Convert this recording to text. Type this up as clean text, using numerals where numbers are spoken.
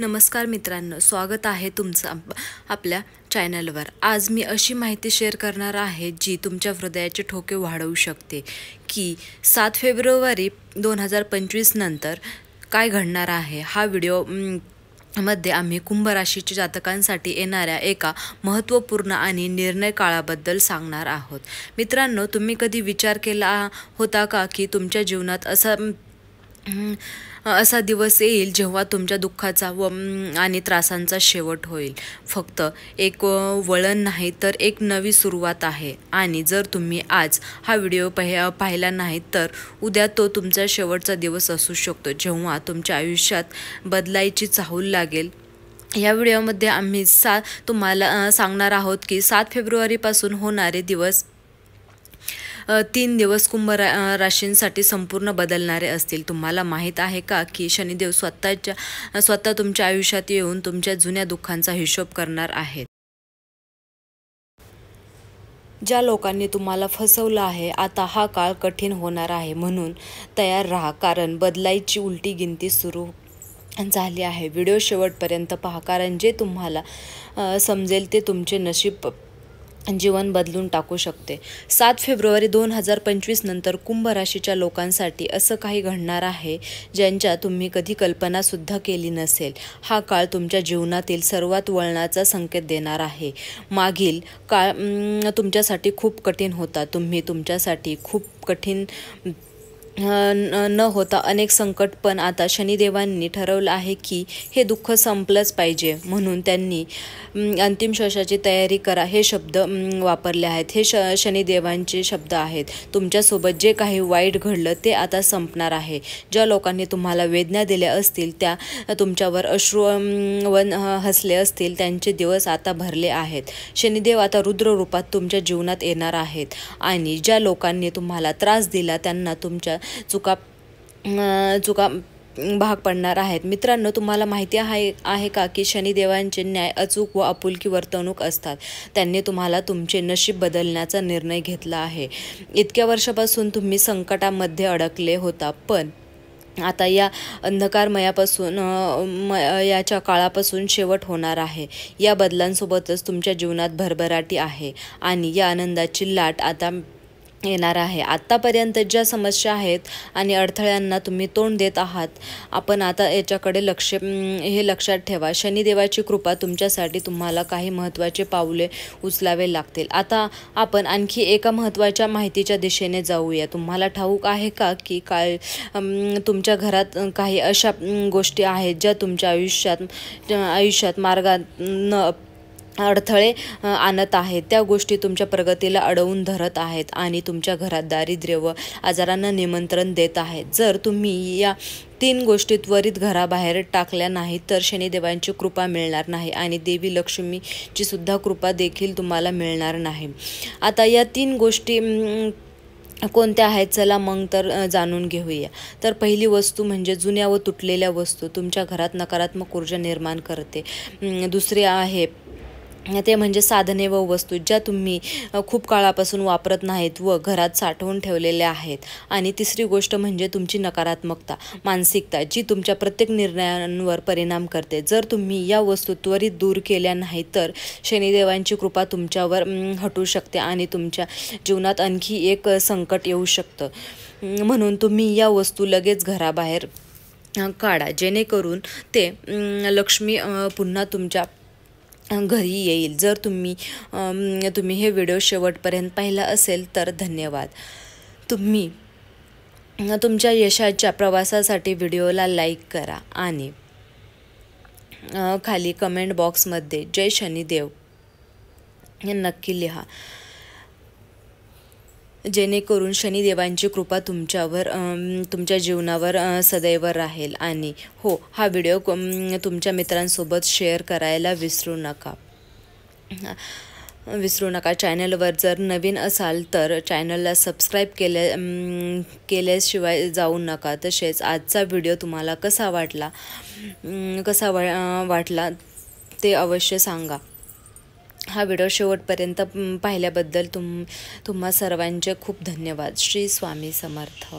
नमस्कार मित्रांनो, स्वागत आहे तुमचं आपल्या चॅनलवर। आज मी अशी माहिती शेअर करणार आहे जी तुमच्या हृदयाचे ठोके वाढवू शकते की 7 फेब्रुवारी 2025 नंतर काय घडणार आहे। हा व्हिडिओ मध्ये आम्ही कुंभ राशीच्या जातकांसाठी येणाऱ्या एका महत्त्वपूर्ण आणि निर्णय काळाबद्दल सांगणार आहोत। मित्रांनो, तुम्ही कधी विचार केला होता का की तुमच्या जीवनात असा दिवस येईल जेव्हा तुमच्या दुःखाचा आणि त्रासांचा शेवट होईल। फक्त एक वळण नाही तर एक नवी सुरुवात आहे। आणि जर तुम्ही आज हा व्हिडिओ पाहिला नाही तर उद्या तो तुमचा शेवटचा दिवस असू शकतो जेव्हा तुमच्या आयुष्यात बदलायची चाहूल लागेल। या व्हिडिओमध्ये आम्ही तुम्हाला सांगणार आहोत की 7 फेब्रुवारीपासून होणारे दिवस 3 दिवस कुंभ राशींसाठी संपूर्ण बदलणारे असतील। तुम्हाला माहीत आहे का की शनिदेव स्वतः तुमच्या आयुष्यात येऊन तुमच्या जुन्या दुःखांचा हिशोब करणार आहेत। ज्या लोकांनी तुम्हाला फसवलं आहे, आता हा काळ कठीण होणार आहे, म्हणून तयार राहा, कारण बदलायची उलटी गिनती सुरू झाली आहे। व्हिडिओ शेवटपर्यंत पहा, कारण जे तुम्हाला समजेल ते तुमचे नशीब जीवन बदलून टाकू शकते। 7 फेब्रुवारी 2025 नंतर कुंभ राशीच्या लोकांसाठी असं काही घडणार आहे ज्यांच्या तुम्ही कधी कल्पनासुद्धा केली नसेल। हा काळ तुमच्या जीवनातील सर्वात वळणाचा संकेत देणार आहे। मागील काळ तुमच्यासाठी खूप कठीण होता। तुम्ही तुमच्यासाठी खूप कठीण न होता अनेक संकट, पण आता शनिदेवांनी ठरवलं आहे की हे दुःख संपलंच पाहिजे, म्हणून त्यांनी अंतिम श्वासाची तयारी करा हे शब्द वापरले आहेत। हे शनिदेवांचे शब्द आहेत। तुमच्यासोबत जे काही वाईट घडलं ते आता संपणार आहे। ज्या लोकांनी तुम्हाला वेदना दिल्या असतील, त्या तुमच्यावर अश्रू हसले असतील, त्यांचे दिवस आता भरले आहेत। शनिदेव आता रुद्र रूपात तुमच्या जीवनात येणार आहेत आणि ज्या लोकांनी तुम्हाला त्रास दिला त्यांना तुमच्या चुका भाग पडणार आहेत। मित्रांनो, तुम्हाला माहिती आहे का की शनिदेवांचे न्याय, अचूक व आपुलकी वर्तणूक असतात। त्यांनी तुम्हाला तुमचे नशीब बदलण्याचा निर्णय घेतला आहे। इतक्या वर्षापासून तुम्ही संकटामध्ये अडकले होता, पण आता या अंधकारमयापासून याच्या काळापासून शेवट होणार आहे। या बदलांसोबतच तुमच्या जीवनात भरभराटी आहे आणि या आनंदाची लाट आता येणार आहे। आत्तापर्यंत ज्या समस्या आहेत आणि अडथळ्यांना तुम्ही तोंड देत आहात, आपण आता याच्याकडे हे लक्षात ठेवा। शनिदेवाची कृपा तुमच्यासाठी तुम्हाला काही महत्त्वाचे पाऊले उचलावे लागतील। आता आपण आणखी एका महत्त्वाच्या माहितीच्या दिशेने जाऊया। तुम्हाला ठाऊक आहे का की तुमच्या घरात काही अशा गोष्टी आहेत ज्या तुमच्या आयुष्यात मार्गात अडथळे आणत आहेत। त्या गोष्टी तुमच्या प्रगतीला अडवून धरत आहेत आणि तुमच्या घरात दारिद्र्य व आजारांना निमंत्रण देत आहेत। जर तुम्ही या 3 गोष्टी त्वरित घराबाहेर टाकल्या नाही तर शनिदेवांची कृपा मिळणार नाही आणि देवी लक्ष्मीची सुद्धा कृपा देखील तुम्हाला मिळणार नाही। आता या 3 गोष्टी कोणत्या आहेत, चला मग तर जाणून घेऊया। तर पहिली वस्तू म्हणजे जुन्या व तुटलेल्या वस्तू तुमच्या घरात नकारात्मक ऊर्जा निर्माण करते। दुसरी आहे ते म्हणजे साधने व वस्तू ज्या तुम्ही खूप काळापासून वापरत नाहीत व घरात साठवून ठेवलेल्या आहेत। आणि तिसरी गोष्ट म्हणजे तुमची नकारात्मकता मानसिकता, जी तुमच्या प्रत्येक निर्णयांवर परिणाम करते। जर तुम्ही या वस्तू त्वरित दूर केल्या नाही तर शनिदेवांची कृपा तुमच्यावर हटू शकते आणि तुमच्या जीवनात आणखी एक संकट येऊ शकतं। म्हणून तुम्ही या वस्तू लगेच घराबाहेर काढा, जेणेकरून ते लक्ष्मी पुन्हा तुमच्या घरी येईल। जर तुम्ही हे व्हिडिओ शेवटपर्यंत पाहिला असेल तर धन्यवाद। तुम्ही तुमच्या यशाच्या प्रवासासाठी व्हिडिओला लाईक करा आणि खाली कमेंट बॉक्समध्ये जय शनिदेव हे नक्की लिहा, जेणेकरून शनिदेवांची कृपा तुमच्या जीवनावर सदैव राहील। आणि हो, हा व्हिडिओ तुमच्या मित्रांसोबत शेअर करायला विसरू नका। चॅनलवर जर नवीन असाल तर चॅनलला सबस्क्राईब केल्याशिवाय जाऊ नका। तसेच आजचा व्हिडिओ तुम्हाला कसा वाटला ते अवश्य सांगा। हा व्हिडिओ शेवटपर्यंत पाहिल्याबद्दल तुम्हा सर्वांचे खूप धन्यवाद। श्री स्वामी समर्थ।